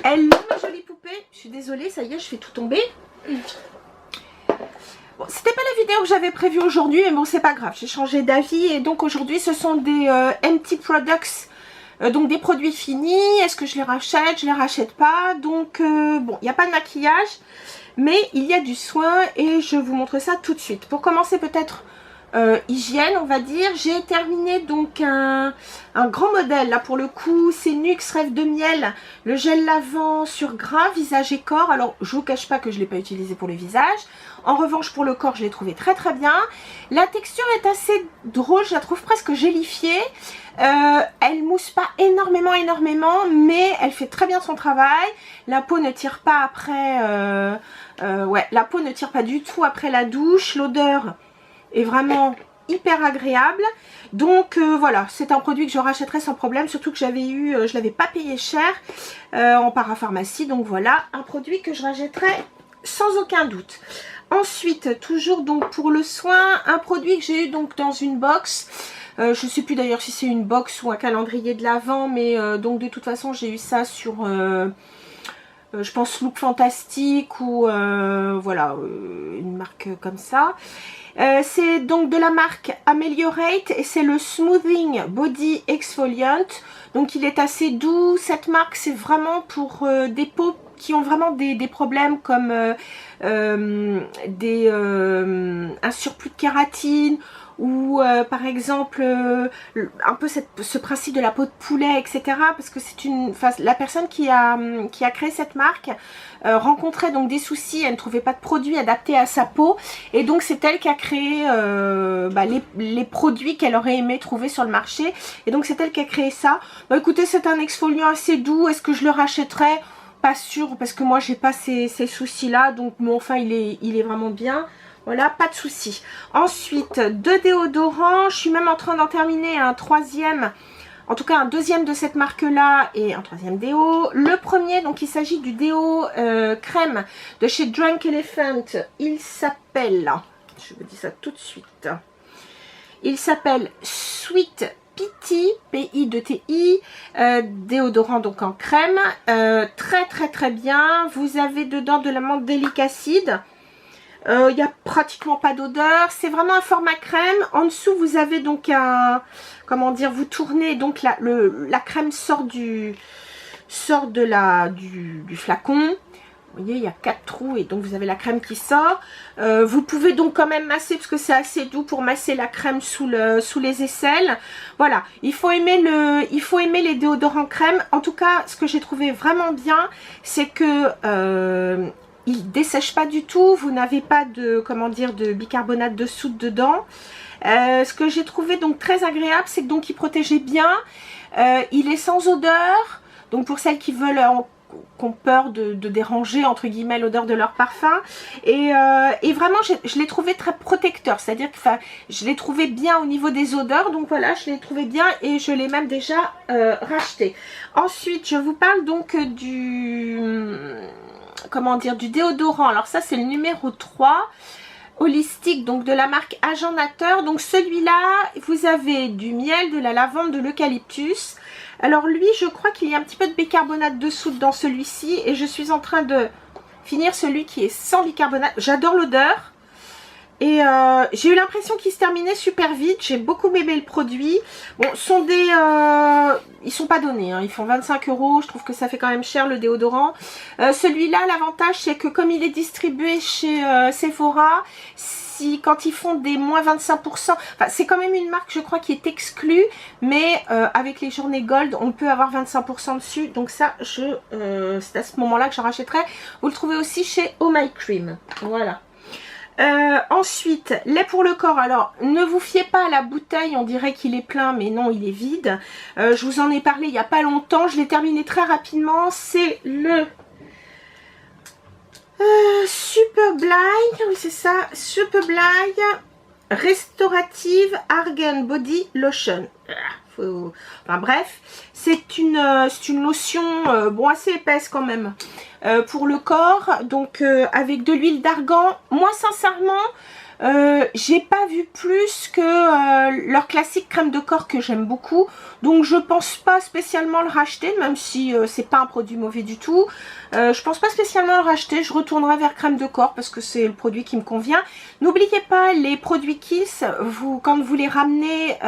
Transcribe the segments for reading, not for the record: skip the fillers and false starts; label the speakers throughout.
Speaker 1: Hello ma jolie poupée. Je suis désolée, ça y est, je fais tout tomber. Bon, c'était pas la vidéo que j'avais prévue aujourd'hui, mais bon, c'est pas grave, j'ai changé d'avis. Et donc aujourd'hui, ce sont des empty products, donc des produits finis. Est-ce que je les rachète? Je les rachète pas. Donc bon, il n'y a pas de maquillage, mais il y a du soin et je vous montre ça tout de suite. Pour commencer peut-être hygiène, on va dire, j'ai terminé donc un grand modèle. Là pour le coup, c'est NYX Rêve de Miel, le gel lavant sur gras, visage et corps. Alors je vous cache pas que je ne l'ai pas utilisé pour le visage. En revanche pour le corps, je l'ai trouvé très très bien. La texture est assez drôle, je la trouve presque gélifiée. Elle mousse pas énormément, mais elle fait très bien son travail. La peau ne tire pas après, ouais, la peau ne tire pas du tout après la douche. L'odeur est vraiment hyper agréable. Donc voilà, c'est un produit que je rachèterai sans problème, surtout que j'avais eu, je l'avais pas payé cher en parapharmacie. Donc voilà, un produit que je rachèterai sans aucun doute. Ensuite, toujours donc pour le soin, un produit que j'ai eu donc dans une box. Je ne sais plus d'ailleurs si c'est une box ou un calendrier de l'Avent, mais donc de toute façon j'ai eu ça sur je pense Look Fantastique ou voilà, une marque comme ça. C'est donc de la marque Ameliorate et c'est le Smoothing Body Exfoliant. Donc il est assez doux. Cette marque c'est vraiment pour des peaux qui ont vraiment des problèmes comme un surplus de kératine ou par exemple un peu ce principe de la peau de poulet, etc. Parce que c'est la personne qui a créé cette marque rencontrait donc des soucis, elle ne trouvait pas de produits adaptés à sa peau et donc c'est elle qui a créé les produits qu'elle aurait aimé trouver sur le marché et donc c'est elle qui a créé ça. Bah écoutez, c'est un exfoliant assez doux. Est-ce que je le rachèterais? Pas sûr, parce que moi j'ai pas ces soucis là, donc bon, enfin il est vraiment bien. Voilà, pas de souci. Ensuite, deux déodorants. Je suis même en train d'en terminer un troisième, en tout cas un deuxième de cette marque là et un troisième déo. Le premier, donc il s'agit du déo crème de chez Drunk Elephant. Il s'appelle, je vous dis ça tout de suite, il s'appelle Sweet Pity, P-I-T-I, déodorant donc en crème, très bien. Vous avez dedans de la menthe délicacide. Il n'y a pratiquement pas d'odeur, c'est vraiment un format crème. En dessous vous avez donc un, comment dire, vous tournez donc la crème sort du flacon. Vous voyez, il y a 4 trous et donc vous avez la crème qui sort. Vous pouvez donc quand même masser parce que c'est assez doux pour masser la crème sous les aisselles. Voilà, il faut aimer les déodorants crème. En tout cas, ce que j'ai trouvé vraiment bien, c'est que il dessèche pas du tout. Vous n'avez pas de, comment dire, de bicarbonate de soude dedans. Ce que j'ai trouvé donc très agréable, c'est que donc il protégeait bien. Il est sans odeur. Donc pour celles qui veulent ont peur de déranger entre guillemets l'odeur de leur parfum et vraiment je l'ai trouvé très protecteur, c'est à dire que je l'ai trouvé bien au niveau des odeurs, donc voilà, je l'ai trouvé bien et je l'ai même déjà racheté. Ensuite je vous parle donc du, comment dire, du déodorant. Alors ça c'est le numéro 3 holistique, donc de la marque Agent Nateur. Donc celui-là, vous avez du miel, de la lavande, de l'eucalyptus. Alors lui, je crois qu'il y a un petit peu de bicarbonate de soude dans celui-ci et je suis en train de finir celui qui est sans bicarbonate. J'adore l'odeur et j'ai eu l'impression qu'il se terminait super vite. J'ai beaucoup aimé le produit. Bon, ils sont pas donnés, hein. Ils font 25 €. Je trouve que ça fait quand même cher le déodorant. Celui-là, l'avantage c'est que comme il est distribué chez Sephora, quand ils font des moins 25%, enfin c'est quand même une marque je crois qui est exclue, mais avec les journées gold on peut avoir 25% dessus, donc ça c'est à ce moment là que je rachèterai. Vous le trouvez aussi chez Oh My Cream. Voilà. Ensuite, lait pour le corps. Alors ne vous fiez pas à la bouteille, on dirait qu'il est plein mais non, il est vide. Je vous en ai parlé il n'y a pas longtemps, je l'ai terminé très rapidement. C'est le Super Blind, oui c'est ça, Super Blind Restorative Argan Body Lotion. Enfin bref, c'est une lotion bon assez épaisse quand même pour le corps, donc avec de l'huile d'argan. Moi sincèrement J'ai pas vu plus que leur classique crème de corps que j'aime beaucoup, donc je pense pas spécialement le racheter, même si c'est pas un produit mauvais du tout. Je pense pas spécialement le racheter, je retournerai vers crème de corps parce que c'est le produit qui me convient. N'oubliez pas les produits Kiehl's, quand vous les ramenez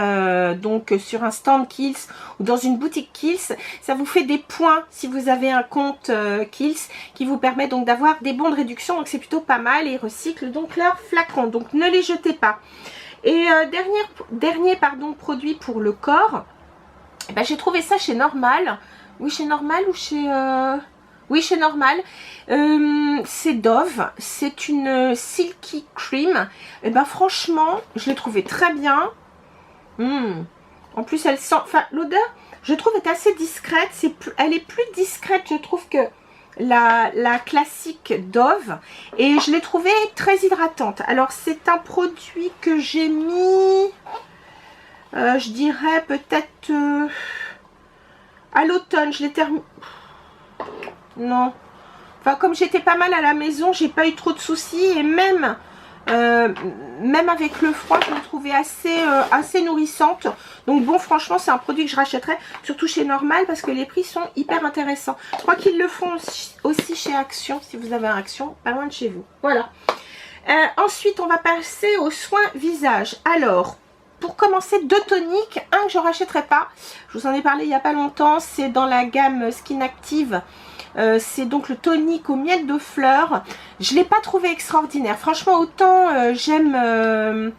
Speaker 1: donc sur un stand Kiehl's ou dans une boutique Kiehl's, ça vous fait des points si vous avez un compte Kiehl's qui vous permet donc d'avoir des bons de réduction, donc c'est plutôt pas mal, et ils recyclent donc leurs flacons, donc ne les jetez pas. Et dernier produit pour le corps, eh ben, j'ai trouvé ça chez Normal. Oui, chez Normal ou chez... Oui, chez Normal. C'est Dove. C'est une Silky Cream. Et ben franchement, je l'ai trouvé très bien. En plus, elle sent... Enfin, l'odeur, je trouve, est assez discrète. Elle est plus discrète, je trouve, que la classique Dove. Et je l'ai trouvée très hydratante. Alors, c'est un produit que j'ai mis... je dirais peut-être... à l'automne, je l'ai terminé... Non. Enfin, comme j'étais pas mal à la maison, j'ai pas eu trop de soucis. Et même avec le froid, je l'ai trouvée assez nourrissante. Donc bon, franchement, c'est un produit que je rachèterais. Surtout chez Normal, parce que les prix sont hyper intéressants. Je crois qu'ils le font aussi chez Action, si vous avez un Action, pas loin de chez vous. Voilà. Ensuite, on va passer aux soins visage. Alors... Pour commencer, deux toniques, un que je ne rachèterai pas, je vous en ai parlé il n'y a pas longtemps, c'est dans la gamme Skin Active, c'est donc le tonique au miel de fleurs. Je ne l'ai pas trouvé extraordinaire, franchement autant j'aime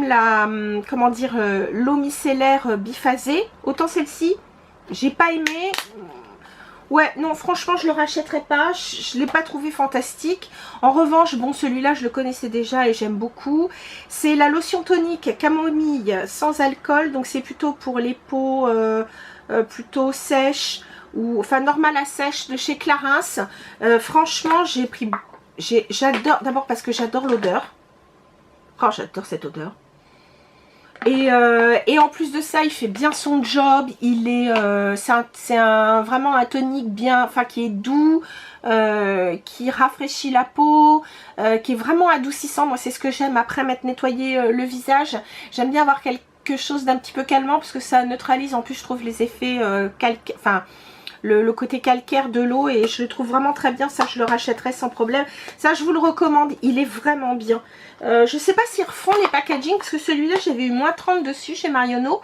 Speaker 1: la, comment dire, l'eau micellaire biphasée, autant celle-ci, j'ai pas aimé. Ouais, non, franchement, je le rachèterai pas. Je l'ai pas trouvé fantastique. En revanche, bon, celui-là, je le connaissais déjà et j'aime beaucoup. C'est la lotion tonique camomille sans alcool. Donc, c'est plutôt pour les peaux plutôt sèches ou, enfin, normales à sèche de chez Clarins. Franchement, j'adore, d'abord parce que j'adore l'odeur. Oh, j'adore cette odeur. Et en plus de ça, il fait bien son job. Il est, c'est vraiment un tonique bien, enfin qui est doux, qui rafraîchit la peau, qui est vraiment adoucissant. Moi, c'est ce que j'aime après m'être nettoyé le visage. J'aime bien avoir quelque chose d'un petit peu calmant parce que ça neutralise en plus, je trouve, les effets enfin le côté calcaire de l'eau, et je le trouve vraiment très bien. Ça, je le rachèterai sans problème. Ça, je vous le recommande, il est vraiment bien. Je sais pas s'ils refont les packaging, parce que celui-là, j'avais eu moins 30 dessus chez Marionneau,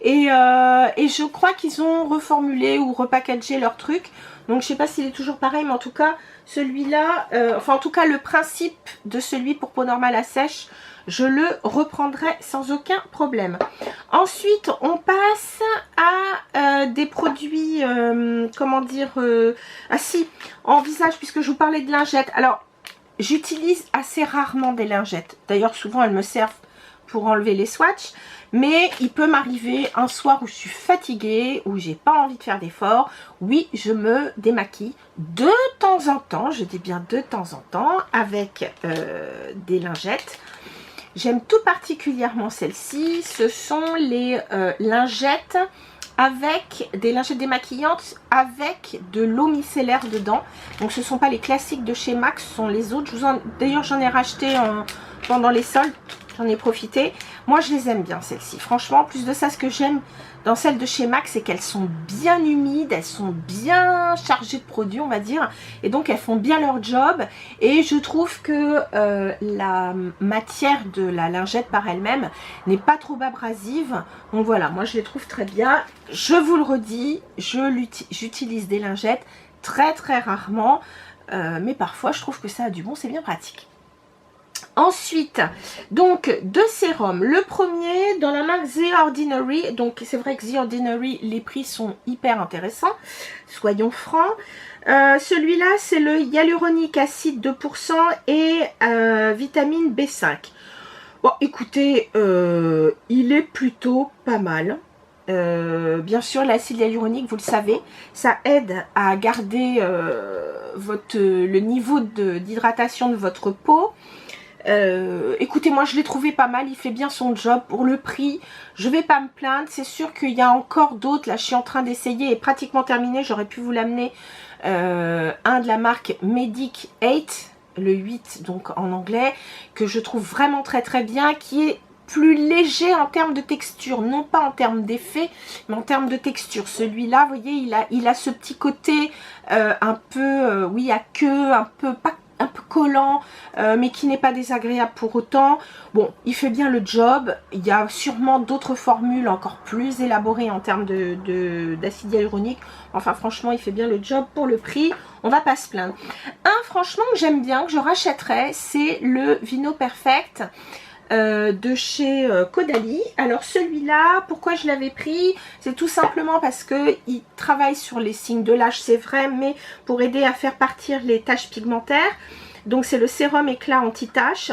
Speaker 1: et je crois qu'ils ont reformulé ou repackagé leur truc. Donc je sais pas s'il est toujours pareil, mais en tout cas celui-là, enfin en tout cas le principe de celui pour peau normale à sèche, je le reprendrai sans aucun problème. Ensuite, on passe à des produits, comment dire, ah si, en visage, puisque je vous parlais de lingettes. Alors, j'utilise assez rarement des lingettes. D'ailleurs, souvent, elles me servent pour enlever les swatchs. Mais il peut m'arriver un soir où je suis fatiguée, où j'ai pas envie de faire d'efforts. Oui, je me démaquille de temps en temps, je dis bien de temps en temps, avec des lingettes. J'aime tout particulièrement celle-ci. Ce sont les lingettes avec des lingettes démaquillantes avec de l'eau micellaire dedans. Donc ce ne sont pas les classiques de chez MAC, ce sont les autres. D'ailleurs j'en ai racheté pendant les soldes, j'en ai profité. Moi je les aime bien celles-ci. Franchement, en plus de ça, ce que j'aime dans celles de chez MAC, c'est qu'elles sont bien humides, elles sont bien chargées de produits, on va dire, et donc elles font bien leur job. Et je trouve que la matière de la lingette par elle-même n'est pas trop abrasive. Donc voilà, moi je les trouve très bien. Je vous le redis, j'utilise des lingettes très rarement, mais parfois je trouve que ça a du bon, c'est bien pratique. Ensuite, donc deux sérums. Le premier dans la marque The Ordinary. Donc c'est vrai que The Ordinary, les prix sont hyper intéressants, soyons francs. Celui-là, c'est le hyaluronique acide 2% et vitamine B5. Bon, écoutez, il est plutôt pas mal. Bien sûr, l'acide hyaluronique, vous le savez, ça aide à garder le niveau d'hydratation de votre peau. Écoutez, moi je l'ai trouvé pas mal, il fait bien son job pour le prix, je vais pas me plaindre. C'est sûr qu'il y a encore d'autres, là je suis en train d'essayer et pratiquement terminé. J'aurais pu vous l'amener, un de la marque Medic 8, le 8 donc en anglais, que je trouve vraiment très très bien, qui est plus léger en termes de texture, non pas en termes d'effet, mais en termes de texture. Celui-là, vous voyez, il a ce petit côté un peu, oui, à queue, un peu collant, mais qui n'est pas désagréable pour autant. Bon, il fait bien le job. Il y a sûrement d'autres formules encore plus élaborées en termes d'acide hyaluronique. Enfin, franchement, il fait bien le job pour le prix. On va pas se plaindre. Un, franchement, que j'aime bien, que je rachèterais, c'est le Vino Perfect. De chez Caudalie. Alors celui-là, pourquoi je l'avais pris? C'est tout simplement parce que il travaille sur les signes de l'âge, c'est vrai, mais pour aider à faire partir les taches pigmentaires. Donc c'est le sérum éclat anti-taches.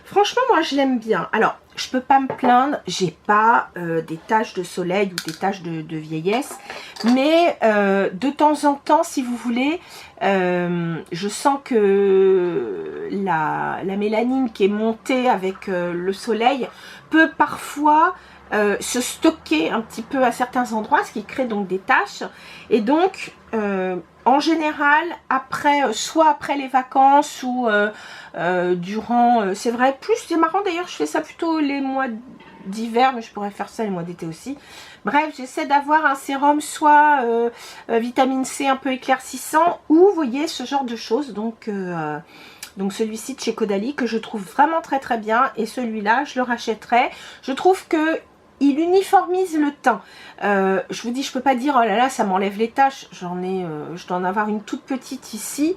Speaker 1: Franchement, moi je l'aime bien. Alors, je peux pas me plaindre, j'ai pas des taches de soleil ou des taches de vieillesse, mais de temps en temps, si vous voulez, je sens que la mélanine qui est montée avec le soleil peut parfois se stocker un petit peu à certains endroits, ce qui crée donc des taches. Et donc, en général, après, soit après les vacances ou durant, c'est vrai, plus, c'est marrant d'ailleurs, je fais ça plutôt les mois d'hiver, mais je pourrais faire ça les mois d'été aussi. Bref, j'essaie d'avoir un sérum soit vitamine C un peu éclaircissant, ou vous voyez, ce genre de choses. Donc celui-ci de chez Caudalie que je trouve vraiment très très bien, et celui-là je le rachèterai. Je trouve que il uniformise le teint. Je vous dis, je peux pas dire oh là là ça m'enlève les taches. Je dois en avoir une toute petite ici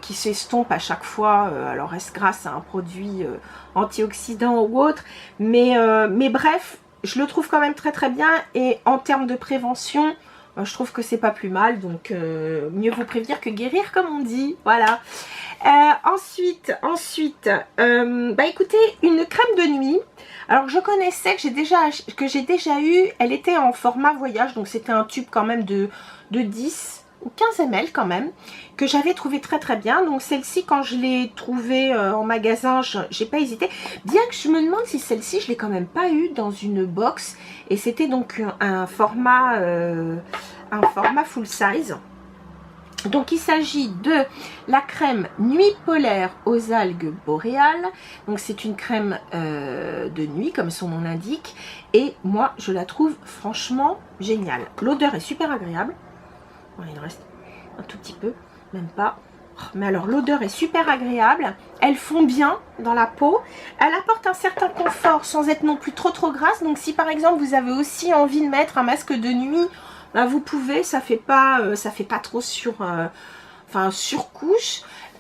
Speaker 1: qui s'estompe à chaque fois. Alors est-ce grâce à un produit antioxydant ou autre, mais bref, je le trouve quand même très très bien, et en termes de prévention, je trouve que c'est pas plus mal. Donc mieux vaut prévenir que guérir, comme on dit. Voilà. Ensuite, bah écoutez, une crème de nuit. Alors je connaissais, que j'ai déjà eu, elle était en format voyage, donc c'était un tube quand même de 10 ou 15 ml quand même, que j'avais trouvé très très bien. Donc celle-ci, quand je l'ai trouvée en magasin, j'ai pas hésité, bien que je me demande si celle-ci je l'ai quand même pas eu dans une box, et c'était donc un format full size. Donc il s'agit de la crème Nuit Polaire aux algues boréales. Donc c'est une crème de nuit comme son nom l'indique, et moi je la trouve franchement géniale. L'odeur est super agréable. Bon, il en reste un tout petit peu, même pas. Mais alors l'odeur est super agréable, elle fond bien dans la peau, elle apporte un certain confort sans être non plus trop grasse. Donc si par exemple vous avez aussi envie de mettre un masque de nuit, bah vous pouvez, ça fait pas trop surcouche.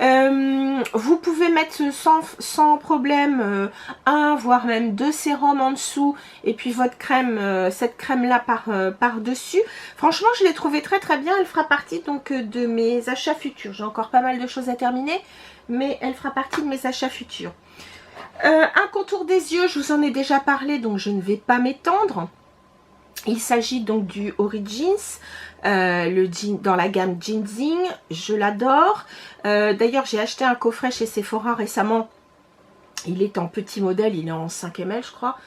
Speaker 1: Vous pouvez mettre sans problème un voire même 2 sérums en dessous, et puis votre crème, cette crème là par dessus. Franchement je l'ai trouvée très très bien. Elle fera partie donc de mes achats futurs. J'ai encore pas mal de choses à terminer, mais elle fera partie de mes achats futurs. Un contour des yeux, je vous en ai déjà parlé, donc je ne vais pas m'étendre. Il s'agit donc du Origins, le jean dans la gamme Ginseng. Je l'adore. D'ailleurs, j'ai acheté un coffret chez Sephora récemment. Il est en petit modèle, il est en 5 ml je crois.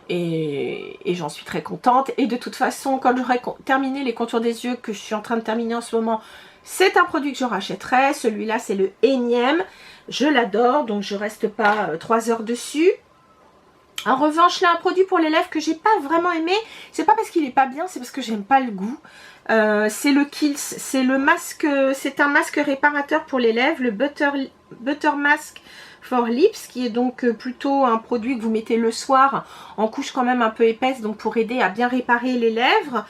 Speaker 1: Et j'en suis très contente. Et de toute façon, quand j'aurai terminé les contours des yeux, que je suis en train de terminer en ce moment, c'est un produit que je rachèterai. Celui-là, c'est le énième. Je l'adore, donc je reste pas 3 heures dessus. En revanche, là, un produit pour les lèvres que j'ai pas vraiment aimé. C'est pas parce qu'il est pas bien, c'est parce que j'aime pas le goût. C'est le Kiehl's, c'est le masque, c'est un masque réparateur pour les lèvres, le Butter Mask for Lips, qui est donc plutôt un produit que vous mettez le soir en couche quand même un peu épaisse, donc pour aider à bien réparer les lèvres.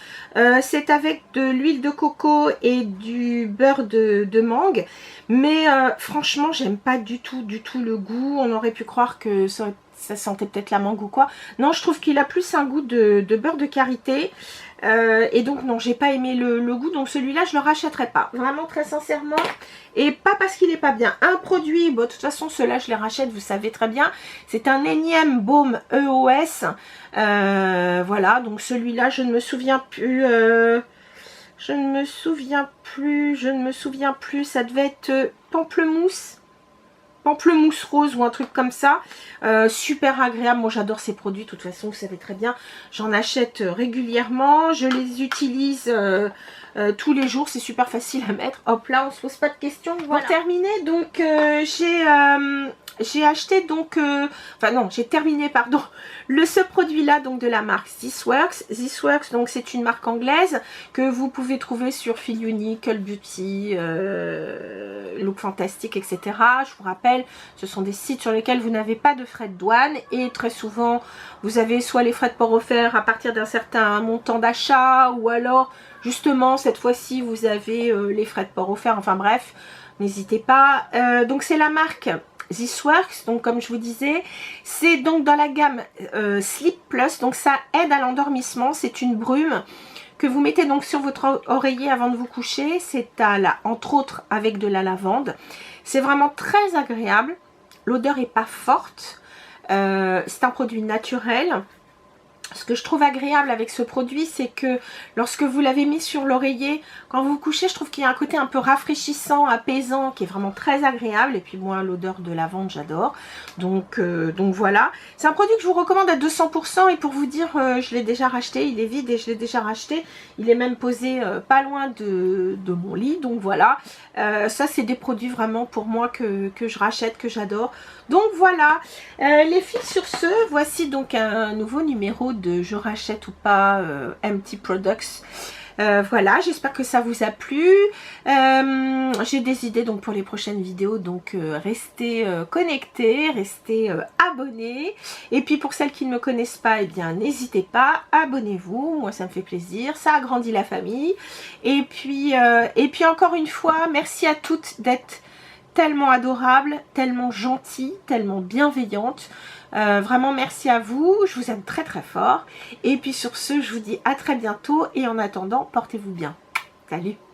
Speaker 1: C'est avec de l'huile de coco et du beurre de mangue, mais franchement j'aime pas du tout le goût. On aurait pu croire que ça sentait peut-être la mangue ou quoi. Non, je trouve qu'il a plus un goût de beurre de karité. Et donc non, j'ai pas aimé le goût, donc celui-là je le rachèterai pas, vraiment très sincèrement, et pas parce qu'il est pas bien. Un produit, bon de toute façon ceux-là je les rachète, vous savez très bien, c'est un énième baume EOS, voilà, donc celui-là je ne me souviens plus, je ne me souviens plus, ça devait être pamplemousse, pamplemousse rose ou un truc comme ça. Super agréable. Moi j'adore ces produits. De toute façon, vous savez très bien, j'en achète régulièrement. Je les utilise tous les jours. C'est super facile à mettre. Hop là, on se pose pas de questions. Voilà. Pour terminer, donc j'ai acheté donc, enfin non, j'ai terminé, pardon, ce produit-là, donc de la marque This Works. This Works, donc c'est une marque anglaise que vous pouvez trouver sur Feel Unique, Cult Beauty, Look Fantastic, etc. Je vous rappelle, ce sont des sites sur lesquels vous n'avez pas de frais de douane et très souvent, vous avez soit les frais de port offerts à partir d'un certain montant d'achat ou alors, justement, cette fois-ci, vous avez les frais de port offerts. Enfin bref, n'hésitez pas. Donc c'est la marque This Works, donc comme je vous disais, c'est donc dans la gamme Sleep Plus, donc ça aide à l'endormissement. C'est une brume que vous mettez donc sur votre oreiller avant de vous coucher. C'est entre autres avec de la lavande. C'est vraiment très agréable. L'odeur est pas forte. C'est un produit naturel. Ce que je trouve agréable avec ce produit, c'est que lorsque vous l'avez mis sur l'oreiller, quand vous vous couchez, je trouve qu'il y a un côté un peu rafraîchissant, apaisant, qui est vraiment très agréable. Et puis moi, l'odeur de lavande, j'adore. Donc voilà. C'est un produit que je vous recommande à 200%. Et pour vous dire, je l'ai déjà racheté. Il est vide et je l'ai déjà racheté. Il est même posé pas loin de mon lit. Donc voilà. Ça, c'est des produits vraiment pour moi que je rachète, que j'adore. Donc voilà. Les filles, sur ce, voici donc un nouveau numéro de Je rachète ou pas Empty Products. Voilà, j'espère que ça vous a plu. J'ai des idées donc pour les prochaines vidéos, donc restez connectés, restez abonnés. Et puis pour celles qui ne me connaissent pas, eh bien n'hésitez pas, abonnez-vous, moi ça me fait plaisir, ça agrandit la famille. Et puis encore une fois, merci à toutes d'être tellement adorables, tellement gentilles, tellement bienveillantes. Vraiment merci à vous, je vous aime très très fort. Et puis sur ce, je vous dis à très bientôt et en attendant, portez-vous bien. Salut!